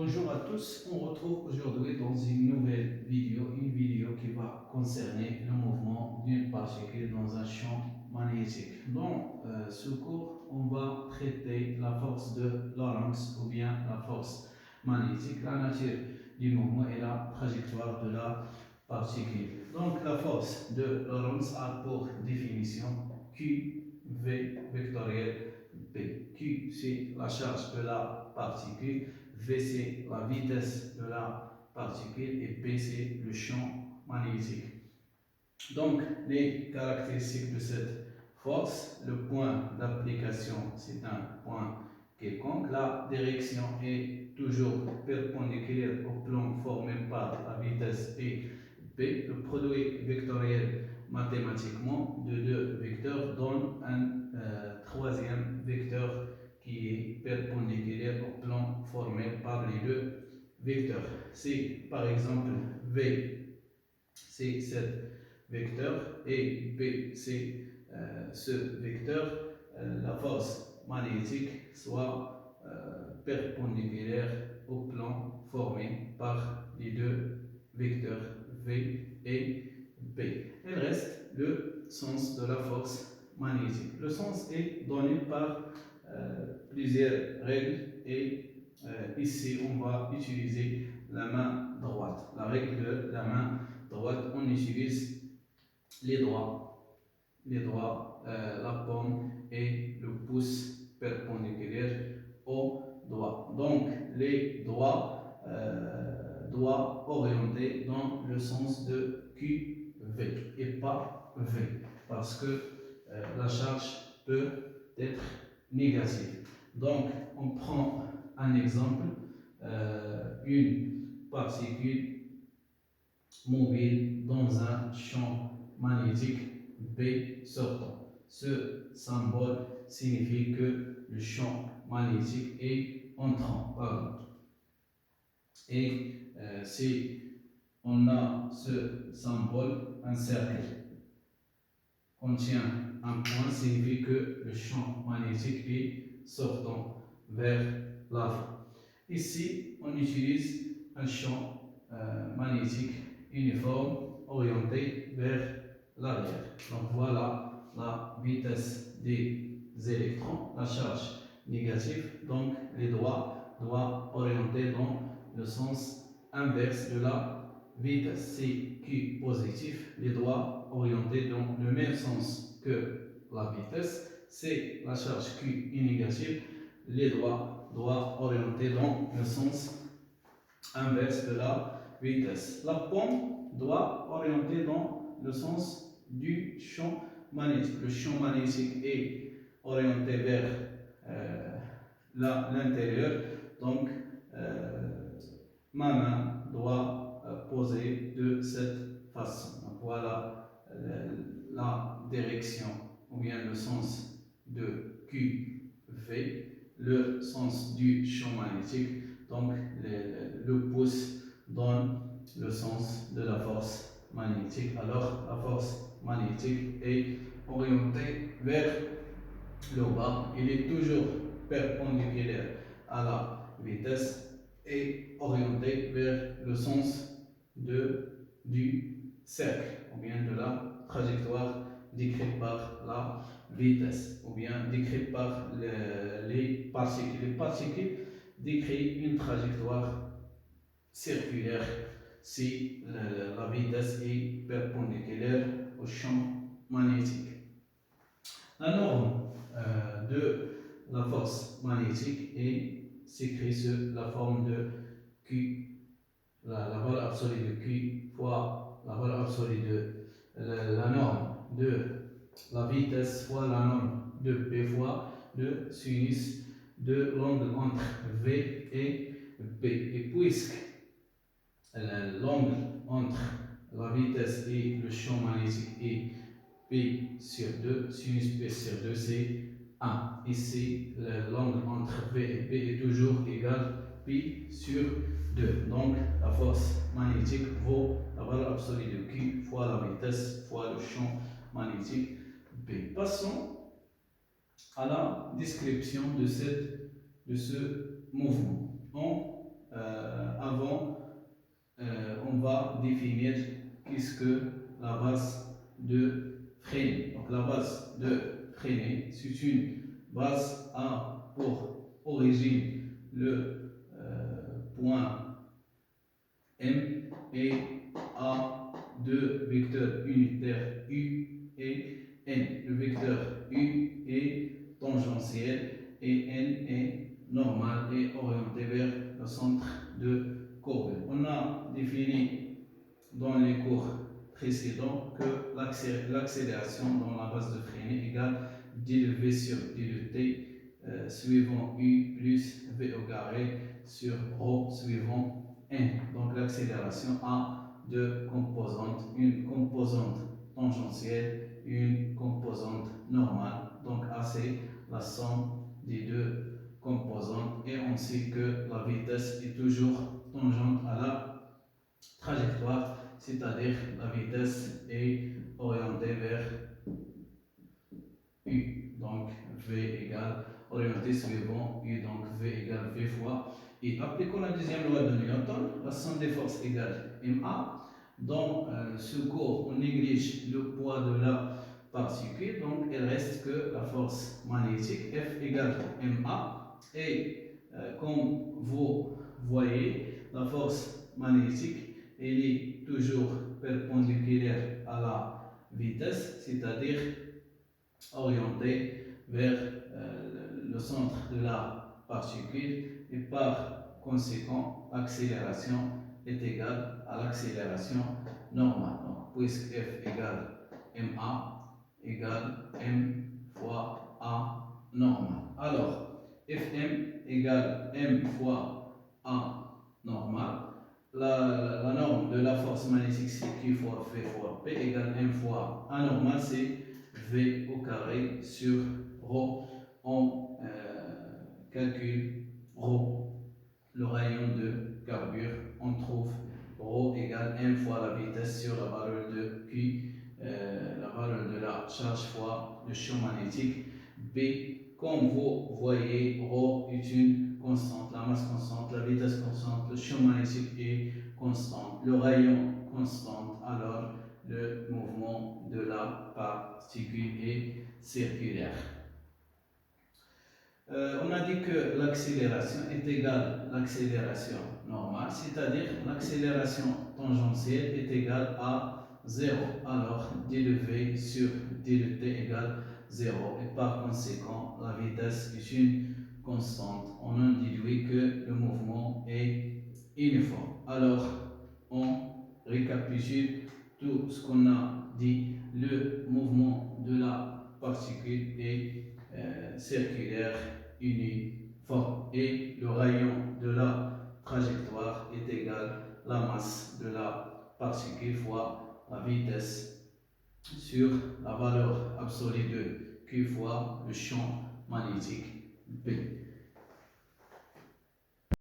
Bonjour à tous, on retrouve aujourd'hui dans une nouvelle vidéo, une vidéo qui va concerner le mouvement d'une particule dans un champ magnétique. Dans ce cours, on va traiter la force de Lorentz ou bien la force magnétique, la nature du mouvement et la trajectoire de la particule. Donc la force de Lorentz a pour définition QV vectoriel P. Q c'est la charge de la particule, V c'est la vitesse de la particule et P c'est le champ magnétique. Donc les caractéristiques de cette force, le point d'application c'est un point quelconque, la direction est toujours perpendiculaire au plan formé par la vitesse et P, le produit vectoriel mathématiquement de deux vecteurs donne un troisième vecteur qui est perpendiculaire au plan formé par les deux vecteurs. Si par exemple V c'est cet vecteur et P c'est ce vecteur, la force magnétique soit perpendiculaire au plan formé par les deux vecteurs V et P. Il reste le sens de la force magnétique. Le sens est donné par plusieurs règles et ici on va utiliser la main droite. La règle de la main droite, on utilise les doigts, la paume et le pouce perpendiculaire au doigt. Donc les doigts doivent orienter dans le sens de QV et pas V parce que la charge peut être négative. Donc on prend un exemple, une particule mobile dans un champ magnétique B sortant. Ce symbole signifie que le champ magnétique est entrant. Et si on a ce symbole, un cercle contient un point, signifie que le champ magnétique est sortant vers l'avant. Ici, on utilise un champ magnétique uniforme orienté vers l'arrière. Donc voilà la vitesse des électrons, la charge négative. Donc les doigts doivent orienter dans le sens inverse de la vitesse. C'est Q positif, les doigts orientés dans le même sens que la vitesse. C'est la charge Q est négative, les doigts doivent orienter dans le sens inverse de la vitesse. La paume doit orienter dans le sens du champ magnétique. Le champ magnétique est orienté vers l'intérieur, donc ma main doit poser de cette façon. Donc, voilà la direction ou bien le sens de QV, le sens du champ magnétique. Donc le pouce donne le sens de la force magnétique. Alors la force magnétique est orientée vers le bas. Il est toujours perpendiculaire à la vitesse et orienté vers le sens du cercle ou bien de la trajectoire décrite par la vitesse ou bien décrite par les particules. Les particules décrivent une trajectoire circulaire si la vitesse est perpendiculaire au champ magnétique. La norme de la force magnétique est s'écrit sur la forme de Q, la valeur absolue de Q fois la valeur absolue de la norme de la vitesse fois la norme de P fois le sinus de l'angle entre V et P. Et puisque l'angle entre la vitesse et le champ magnétique est P sur 2, sinus P sur 2, c'est 1. Ici, l'angle entre V et P est toujours égal P sur 2. Donc, la force magnétique vaut la valeur absolue de Q fois la vitesse fois le champ magnétique P. Passons à la description de ce mouvement. On va définir qu'est-ce que la base de Freinet. Donc la base de Freinet, c'est une base A pour origine le point M et A deux vecteurs unitaires U et N. Le vecteur U est tangentiel et N est normal et orienté vers le centre de courbe. On a défini dans les cours précédents que l'accélération dans la base de Freinet égale dV sur dT suivant U plus V au carré sur ρ suivant N. Donc l'accélération a deux composantes, une composante tangentielle et une composante normale. Donc A c'est la somme des deux composantes et on sait que la vitesse est toujours tangente à la trajectoire, c'est-à-dire la vitesse est orientée vers U. Donc V égale orienté suivant U, donc V égale V fois I. Appliquons la deuxième loi de Newton, la somme des forces égale MA. Dans ce cours, on néglige le poids de la particule, donc il reste que la force magnétique F égale MA. Et comme vous voyez, la force magnétique, elle est toujours perpendiculaire à la vitesse, c'est-à-dire orientée vers le centre de la particule et par conséquent l'accélération est égale à l'accélération normale. Donc, puisque F égale ma égale m fois a normal. Alors, Fm égale m fois a normal. La norme de la force magnétique c'est Q fois V fois P égale m fois a normal, c'est V au carré sur ρ. On calcule ρ, le rayon de carbure. On trouve ρ égale m fois la vitesse sur la valeur de Q, la valeur de la charge fois le champ magnétique B. Comme vous voyez, ρ est une constante, la masse constante, la vitesse constante, le champ magnétique est constant, le rayon constant, alors le mouvement de la particule est circulaire. On a dit que l'accélération est égale à l'accélération normale, c'est-à-dire l'accélération tangentielle est égale à 0. Alors, d de v sur d de t égale 0. Et par conséquent, la vitesse est une constante. On en déduit que le mouvement est uniforme. Alors, on récapitule tout ce qu'on a dit. Le mouvement de la particule est circulaire uniforme et le rayon de la trajectoire est égal à la masse de la particule fois la vitesse sur la valeur absolue de Q fois le champ magnétique B.